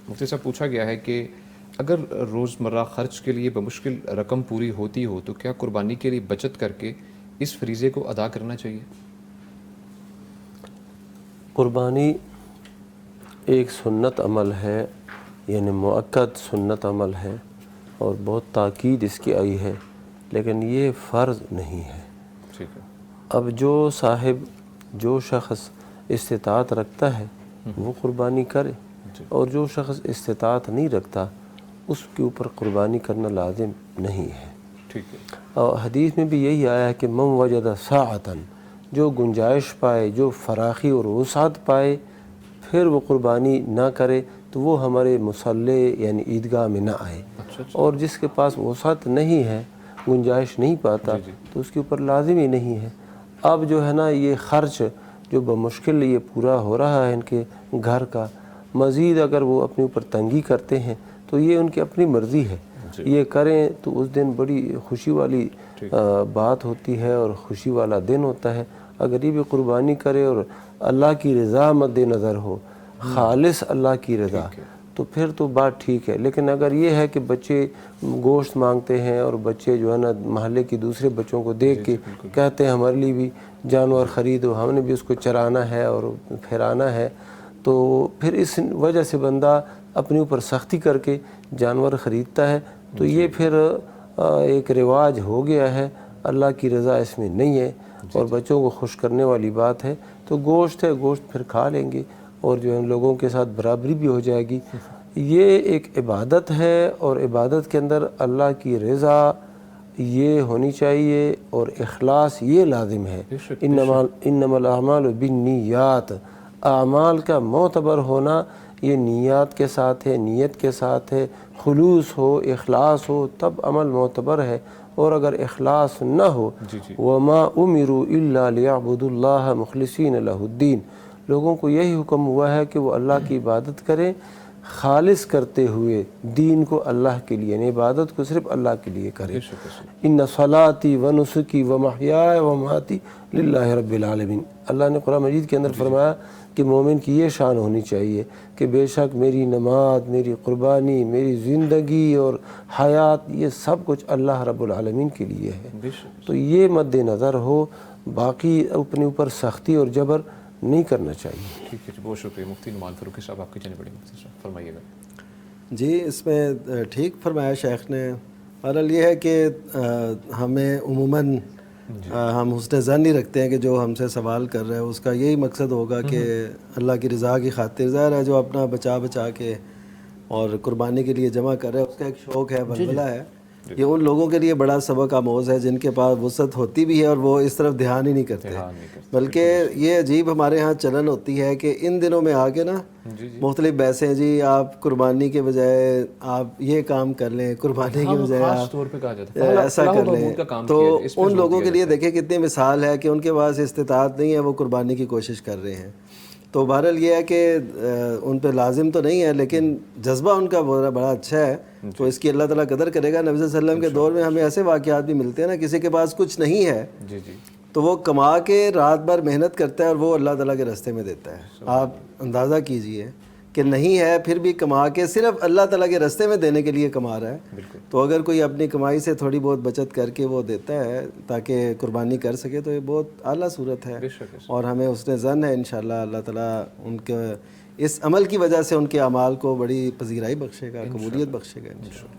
مفتی صاحب پوچھا گیا ہے کہ اگر روزمرہ خرچ کے لیے بمشکل رقم پوری ہوتی ہو تو کیا قربانی کے لیے بچت کر کے اس فریضے کو ادا کرنا چاہیے؟ قربانی ایک سنت عمل ہے، یعنی مؤکد سنت عمل ہے اور بہت تاکید اس کی آئی ہے، لیکن یہ فرض نہیں ہے۔ ٹھیک ہے۔ اب جو شخص استطاعت رکھتا ہے وہ قربانی کرے، اور جو شخص استطاعت نہیں رکھتا اس کے اوپر قربانی کرنا لازم نہیں ہے۔ ٹھیک ہے۔ اور حدیث میں بھی یہی آیا ہے کہ من وجد ساعتاً، جو گنجائش پائے، جو فراخی اور وسعت پائے، پھر وہ قربانی نہ کرے تو وہ ہمارے مصلی یعنی عیدگاہ میں نہ آئے۔ اور جس کے پاس وسعت نہیں ہے، گنجائش نہیں پاتا، تو اس کے اوپر لازم ہی نہیں ہے۔ اب جو ہے نا یہ خرچ جو بمشکل یہ پورا ہو رہا ہے ان کے گھر کا، مزید اگر وہ اپنے اوپر تنگی کرتے ہیں تو یہ ان کی اپنی مرضی ہے، یہ کریں تو اس دن بڑی خوشی والی بات ہوتی ہے اور خوشی والا دن ہوتا ہے۔ اگر یہ بھی قربانی کرے اور اللہ کی رضا مد نظر ہو، خالص اللہ کی رضا، تو پھر تو بات ٹھیک ہے۔ لیکن اگر یہ ہے کہ بچے گوشت مانگتے ہیں اور بچے جو ہے نا محلے کی دوسرے بچوں کو دیکھ کے کہتے ہیں ہمارے لیے بھی جانور خریدو، ہم نے بھی اس کو چرانا ہے اور پھرانا ہے، تو پھر اس وجہ سے بندہ اپنے اوپر سختی کر کے جانور خریدتا ہے، تو یہ پھر ایک رواج ہو گیا ہے، اللہ کی رضا اس میں نہیں ہے اور بچوں کو خوش کرنے والی بات ہے۔ تو گوشت ہے، گوشت پھر کھا لیں گے اور جو ہے لوگوں کے ساتھ برابری بھی ہو جائے گی۔ یہ ایک عبادت ہے اور عبادت کے اندر اللہ کی رضا یہ ہونی چاہیے اور اخلاص یہ لازم ہے۔ انما الاعمال بالنیات، اعمال کا معتبر ہونا یہ نیات کے ساتھ ہے، نیت کے ساتھ ہے، خلوص ہو، اخلاص ہو، تب عمل معتبر ہے۔ اور اگر اخلاص نہ ہو، وما امروا الا ليعبدوا الله مخلصین له الدین، لوگوں کو یہی حکم ہوا ہے کہ وہ اللہ کی عبادت کریں خالص کرتے ہوئے، دین کو اللہ کے لیے، یعنی عبادت کو صرف اللہ کے لیے کریں۔ ان صلاتی و نسکی و محیای و مماتی للہ رب العالمین، اللہ نے قرآن مجید کے اندر فرمایا کہ مومن کی یہ شان ہونی چاہیے کہ بے شک میری نماز، میری قربانی، میری زندگی اور حیات، یہ سب کچھ اللہ رب العالمین کے لیے ہے۔ تو یہ مد نظر ہو، باقی اپنے اوپر سختی اور جبر نہیں کرنا چاہیے۔ ٹھیک ہے جی، بہت شکریہ مفتی نعمان فاروقی صاحب، آپ کی جانب بڑی مفتی صاحب فرمائیے گا۔ جی، اس میں ٹھیک فرمایا شیخ نے۔ بہرحال یہ ہے کہ ہمیں عموماً ہم حسن ظن نہیں رکھتے ہیں کہ جو ہم سے سوال کر رہے ہیں اس کا یہی مقصد ہوگا کہ اللہ کی رضا کی خاطر، ظاہر ہے جو اپنا بچا کے اور قربانی کے لیے جمع کر رہے ہیں اس کا ایک شوق ہے، ولولہ ہے۔ یہ ان لوگوں کے لیے بڑا سبق آموز ہے جن کے پاس وسعت ہوتی بھی ہے اور وہ اس طرف دھیان ہی نہیں کرتے، بلکہ یہ عجیب ہمارے ہاں چلن ہوتی ہے کہ ان دنوں میں آ کے نا مختلف بحثیں، جی آپ قربانی کے بجائے آپ یہ کام کر لیں، قربانی کے بجائے آپ ایسا کر لیں، تو ان لوگوں کے لیے دیکھیں کتنی مثال ہے کہ ان کے پاس استطاعت نہیں ہے، وہ قربانی کی کوشش کر رہے ہیں۔ تو بہرحال یہ ہے کہ ان پہ لازم تو نہیں ہے لیکن جذبہ ان کا بڑا اچھا ہے، تو اس کی اللہ تعالیٰ قدر کرے گا۔ نبی صلی اللہ علیہ وسلم کے دور میں ہمیں ایسے واقعات بھی ملتے ہیں نا، کسی کے پاس کچھ نہیں ہے تو وہ کما کے رات بھر محنت کرتا ہے اور وہ اللہ تعالیٰ کے راستے میں دیتا ہے۔ آپ اندازہ کیجئے کہ نہیں ہے پھر بھی کما کے صرف اللہ تعالیٰ کے راستے میں دینے کے لیے کما رہا ہے، تو اگر کوئی اپنی کمائی سے تھوڑی بہت بچت کر کے وہ دیتا ہے تاکہ قربانی کر سکے تو یہ بہت اعلیٰ صورت ہے، اور ہمیں حسن ظن ہے انشاءاللہ اللہ تعالیٰ ان کے اس عمل کی وجہ سے ان کے اعمال کو بڑی پذیرائی بخشے گا، قبولیت بخشے گا انشاءاللہ۔